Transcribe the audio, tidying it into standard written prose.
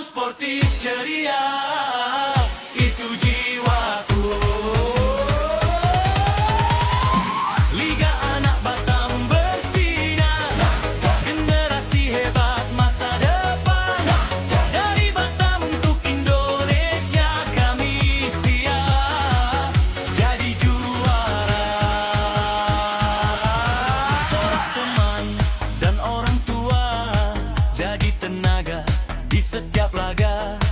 sportif ceria, itu jiwaku. Liga Anak Batam bersinar, generasi hebat masa depan. Dari Batam untuk Indonesia kami siap jadi juara. Sorak teman dan orang tua jadi tenaga di setiap laga.